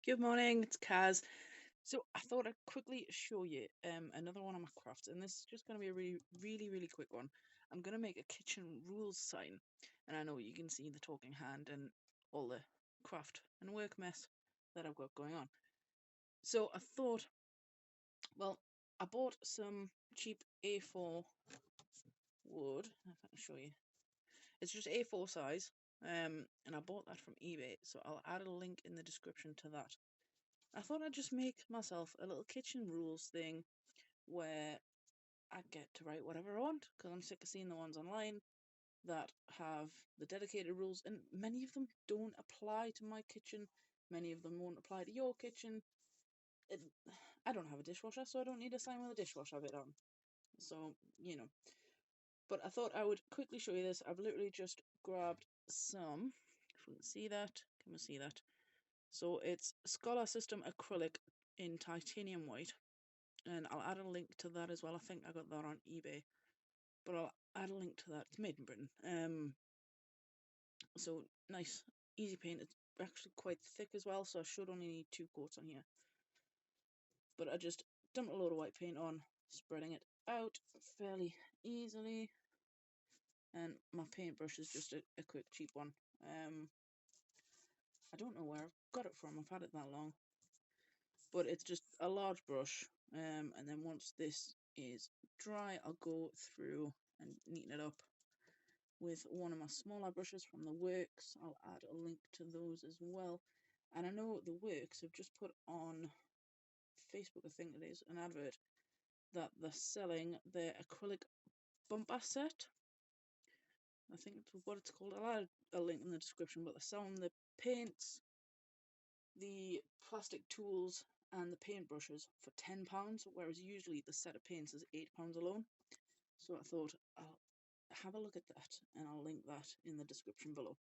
Good morning, it's Kaz. So I thought I'd quickly show you another one of my crafts, and this is just going to be a really quick one. I'm going to make a kitchen rules sign, and I know you can see the talking hand and all the craft and work mess that I've got going on. So I thought, well, I bought some cheap A4 wood, if I can show you. It's just A4 size, and I bought that from eBay, so I'll add a link in the description to that. I thought I'd just make myself a little kitchen rules thing where I get to write whatever I want, because I'm sick of seeing the ones online that have the dedicated rules, and many of them don't apply to my kitchen. Many of them won't apply to your kitchen. It, I don't have a dishwasher, so I don't need a sign with a dishwasher bit on. So, you know. But I thought I would quickly show you this. I've literally just grabbed some. If we can see that, can we see that? So it's Scholar System acrylic in titanium white, and I'll add a link to that as well. I think I got that on eBay, but I'll add a link to that. It's made in Britain. So nice, easy paint. It's actually quite thick as well, so I should only need 2 coats on here. But I just dumped a load of white paint on, spreading it out fairly easily. And my paintbrush is just a quick cheap one. I don't know where I've got it from. I've had it that long. But it's just a large brush, and then once this is dry, I'll go through and neaten it up with one of my smaller brushes from the Works. I'll add a link to those as well. And I know the Works have just put on Facebook, I think it is, an advert that they're selling their acrylic bumper set. I think it's what it's called. I'll add a link in the description, but they're selling the paints, the plastic tools, and the paintbrushes for £10, whereas usually the set of paints is £8 alone. So I thought I'll have a look at that, and I'll link that in the description below.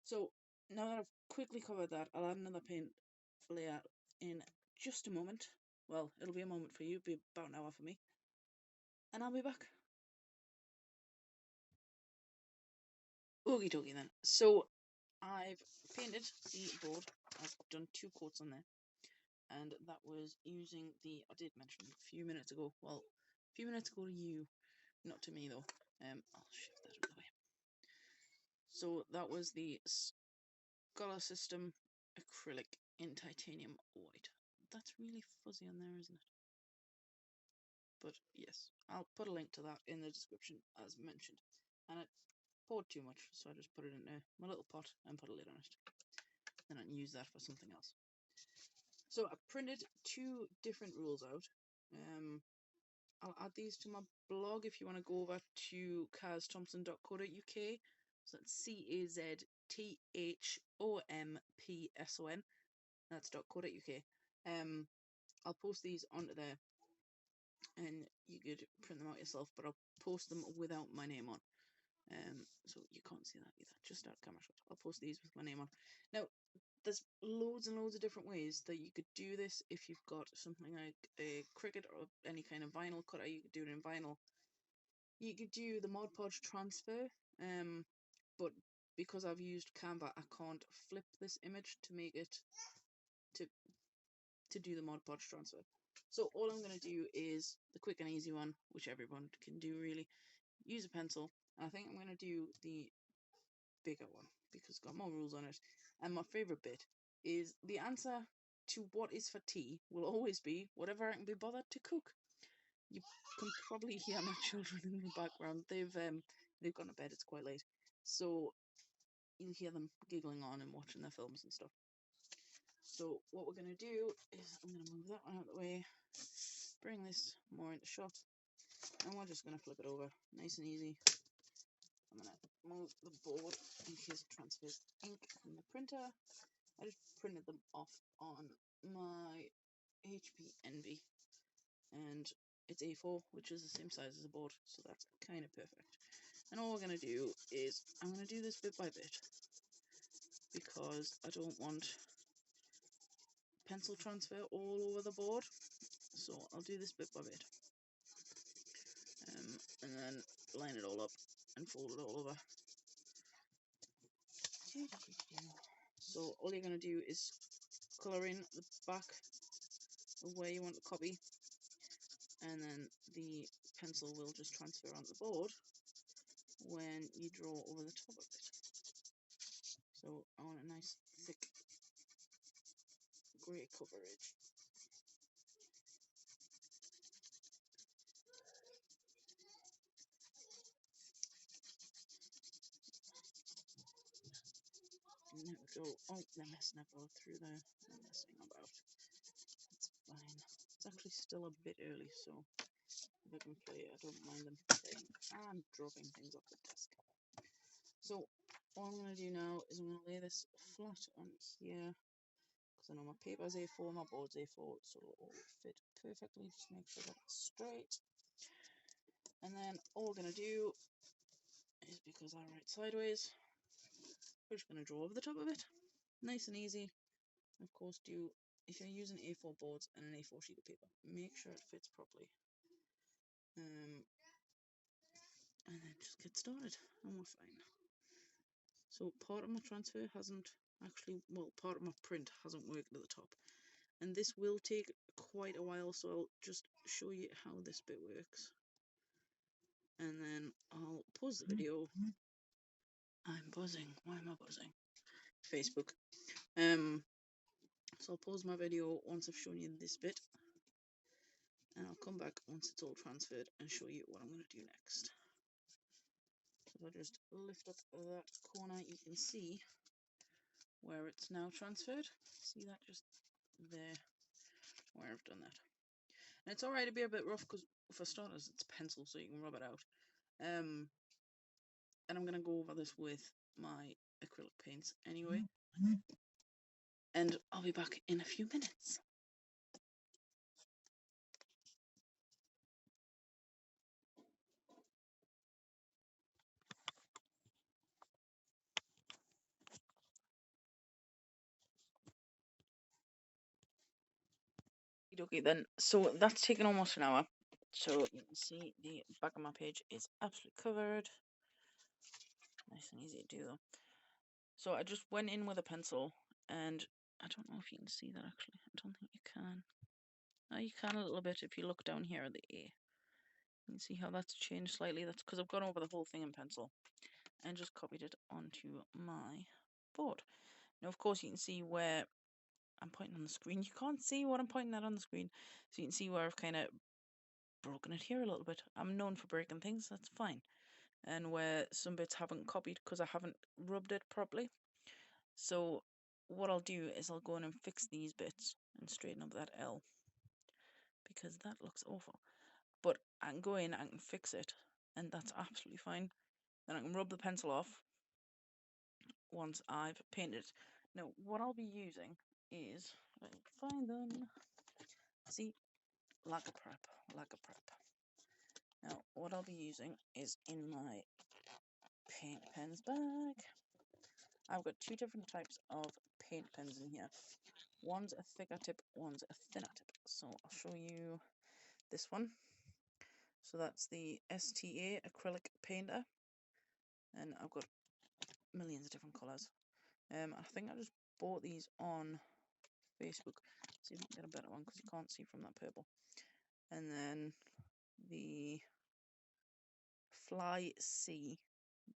So now that I've quickly covered that, I'll add another paint layer in just a moment. Well, it'll be a moment for you, be about an hour for me, and I'll be back. Okie dokie then. So I've painted the board. I've done 2 coats on there, and that was using I did mention a few minutes ago, well, a few minutes ago to you, not to me though. I'll shift that out of the way. So that was the Scholar System acrylic in titanium white. That's really fuzzy on there, isn't it? But yes, I'll put a link to that in the description as mentioned. And it poured too much, so I just put it in my little pot and put a lid on it. Then I can use that for something else. So I printed 2 different rules out. I'll add these to my blog if you want to go over to kazthompson.co.uk. So that's CAZTHOMPSON. That's .co.uk. I'll post these onto there, and you could print them out yourself, but I'll post them without my name on. So you can't see that either. Just out camera shot. I'll post these with my name on. Now, there's loads and loads of different ways that you could do this. If you've got something like a Cricut or any kind of vinyl cutter, you could do it in vinyl. You could do the Mod Podge transfer, but because I've used Canva, I can't flip this image to make it to do the Mod Podge transfer. So all I'm going to do is the quick and easy one, which everyone can do really. Use a pencil. I think I'm going to do the bigger one because it's got more rules on it. And my favourite bit is the answer to what is for tea will always be whatever I can be bothered to cook. You can probably hear my children in the background. They've gone to bed. It's quite late, so you'll hear them giggling on and watching their films and stuff. So what we're going to do is I'm going to move that one out of the way, bring this more into shot, and we're just going to flip it over nice and easy. I'm going to move the board in case it transfers ink from the printer. I just printed them off on my HP Envy, and it's A4, which is the same size as a board, so that's kind of perfect. And all we're going to do is I'm going to do this bit by bit because I don't want pencil transfer all over the board, so I'll do this bit by bit, and then line it all up and fold it all over. So all you're going to do is colour in the back of where you want to copy, and then the pencil will just transfer onto the board when you draw over the top of it. So I want a nice thick grey coverage. And there we go. Oh, they're messing about through there. They're messing about. It's fine. It's actually still a bit early, so if I can play it, I don't mind them playing and dropping things off the desk. So all I'm going to do now is I'm going to lay this flat on here, because I know my paper's A4, my board's A4, so it'll all fit perfectly. Just make sure that it's straight. And then all we're going to do is, because I write sideways, we're just going to draw over the top of it. Nice and easy. Of course, if you're using A4 boards and an A4 sheet of paper, make sure it fits properly. And then just get started, and we're fine. So part of my transfer hasn't actually, well, part of my print hasn't worked at the top. And this will take quite a while, so I'll just show you how this bit works. And then I'll pause the video. I'm buzzing. Why am I buzzing? Facebook. So I'll pause my video once I've shown you this bit, and I'll come back once it's all transferred and show you what I'm going to do next. So if I just lift up that corner, you can see where it's now transferred. See that just there, where I've done that. And it's alright to be a bit rough, because for starters it's pencil, so you can rub it out. And I'm going to go over this with my acrylic paints anyway. And I'll be back in a few minutes. Okay then, so that's taken almost an hour. So you can see the back of my page is absolutely covered. Nice and easy to do though. So I just went in with a pencil, and I don't know if you can see that actually. I don't think you can. Oh, you can a little bit if you look down here at the A. You can see how that's changed slightly. That's because I've gone over the whole thing in pencil and just copied it onto my board. Now, of course, you can see where I'm pointing on the screen. You can't see what I'm pointing at on the screen, so you can see where I've kind of broken it here a little bit. I'm known for breaking things, that's fine. And where some bits haven't copied because I haven't rubbed it properly. So what I'll do is I'll go in and fix these bits and straighten up that L, because that looks awful. But I can go in, I can fix it, and that's absolutely fine. Then I can rub the pencil off once I've painted it. Now, what I'll be using is, let me find them. See, like a prep. Now, what I'll be using is in my paint pens bag. I've got two different types of paint pens in here. One's a thicker tip, one's a thinner tip. So I'll show you this one. So that's the STA acrylic painter, and I've got millions of different colours. I think I just bought these on Facebook. See if I can get a better one, because you can't see from that purple. And then the Fly C,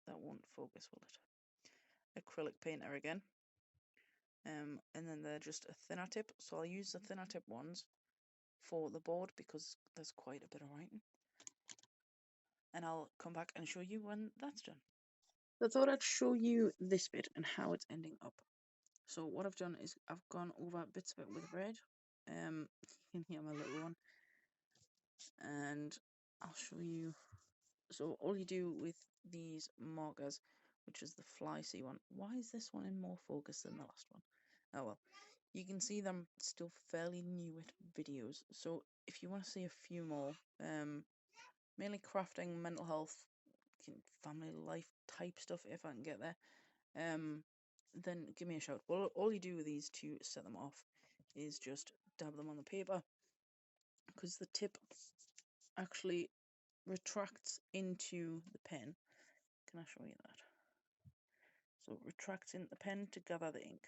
that won't focus, will it? Acrylic painter again. And then they're just a thinner tip, so I'll use the thinner tip ones for the board because there's quite a bit of writing. And I'll come back and show you when that's done. So I thought I'd show you this bit and how it's ending up. So what I've done is I've gone over bits of it with red. You can hear my little one. And I'll show you. So all you do with these markers, which is the Fly C one. Why is this one in more focus than the last one? Oh well. You can see them still fairly new at videos. So if you want to see a few more, mainly crafting, mental health, family life type stuff, if I can get there, then give me a shout. Well, all you do with these to set them off is just dab them on the paper, because the tip actually retracts into the pen. Can I show you that? So it retracts into the pen to gather the ink.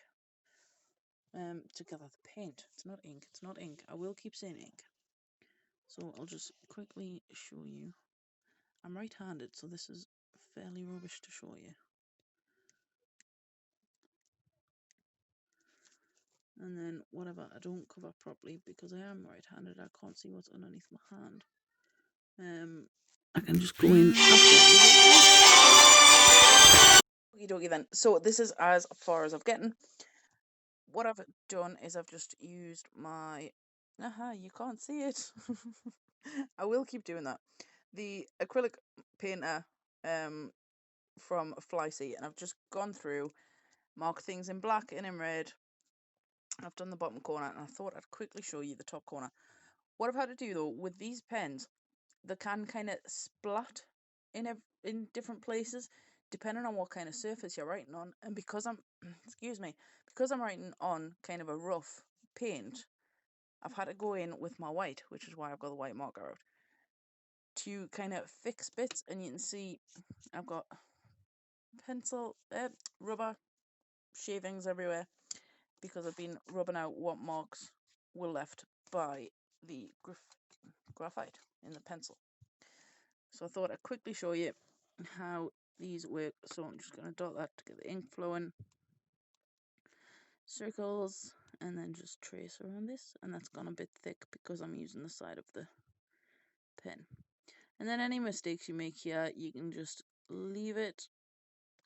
to gather the paint. It's not ink. It's not ink. I will keep saying ink. So I'll just quickly show you. I'm right-handed, so this is fairly rubbish to show you. And then whatever I don't cover properly because I am right-handed, I can't see what's underneath my hand. I can just go in. Okie dokie then. So this is as far as I've gotten. What I've done is I've just used my. You can't see it. I will keep doing that. The acrylic painter from Flycy, and I've just gone through, marked things in black and in red. I've done the bottom corner, and I thought I'd quickly show you the top corner. What I've had to do though with these pens, they can kind of splat in different places depending on what kind of surface you're writing on. And because I'm excuse me, because I'm writing on kind of a rough paint, I've had to go in with my white, which is why I've got the white marker out, to kind of fix bits. And you can see I've got pencil rubber shavings everywhere because I've been rubbing out what marks were left by the graphite in the pencil. So I thought I'd quickly show you how these work. So I'm just going to dot that to get the ink flowing, circles, and then just trace around this. And that's gone a bit thick because I'm using the side of the pen. And then any mistakes you make here, you can just leave it,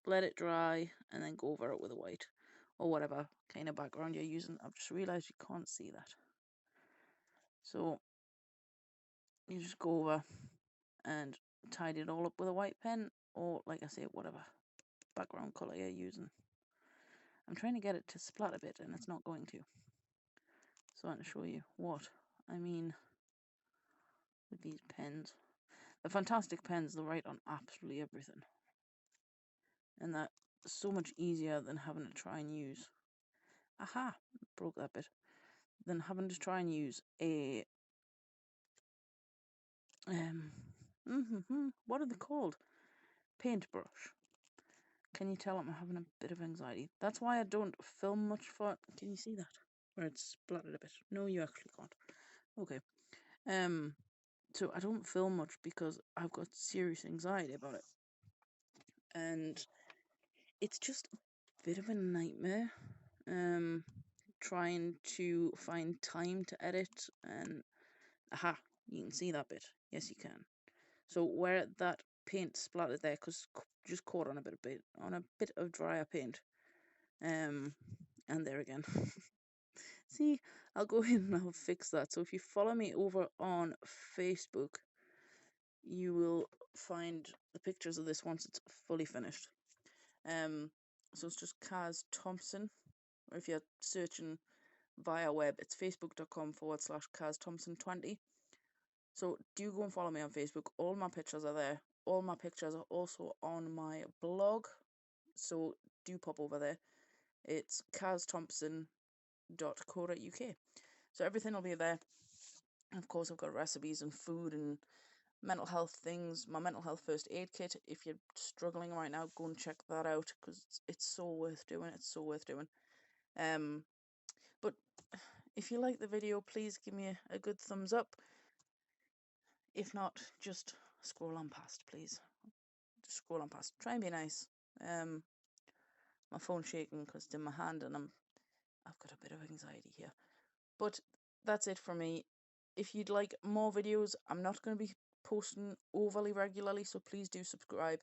let it dry, and then go over it with a white or whatever kind of background you're using. I've just realized you can't see that. So you just go over and tidy it all up with a white pen, or like I say, whatever background color you're using. I'm trying to get it to splat a bit and it's not going to. So I'm going to show you what I mean with these pens. They're fantastic pens, they write on absolutely everything. And that's so much easier than having to try and use, broke that bit, than having to try and use a, what are they called? Paintbrush. Can you tell I'm having a bit of anxiety? That's why I don't film much for, can you see that? Where it's splattered a bit. No, you actually can't. Okay. So I don't film much because I've got serious anxiety about it. And it's just a bit of a nightmare. Trying to find time to edit, and you can see that bit. Yes, you can. So where that paint splattered there, because just caught on a bit of drier paint. And there again. See, I'll go in and I'll fix that. So if you follow me over on Facebook, you will find the pictures of this once it's fully finished. So it's just Kaz Thompson, or if you're searching via web, it's facebook.com/Kaz Thompson 20. So do go and follow me on Facebook. All my pictures are there. All my pictures are also on my blog. So do pop over there. It's kazthompson.co.uk. So everything will be there. And of course, I've got recipes and food and mental health things. My mental health first aid kit. If you're struggling right now, go and check that out because it's so worth doing. It's so worth doing. But if you like the video, please give me a good thumbs up. If not, just scroll on past, please. Just scroll on past. Try and be nice. My phone's shaking because it's in my hand and I've got a bit of anxiety here. But that's it for me. If you'd like more videos, I'm not going to be posting overly regularly, so please do subscribe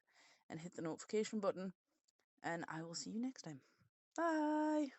and hit the notification button. And I will see you next time. Bye!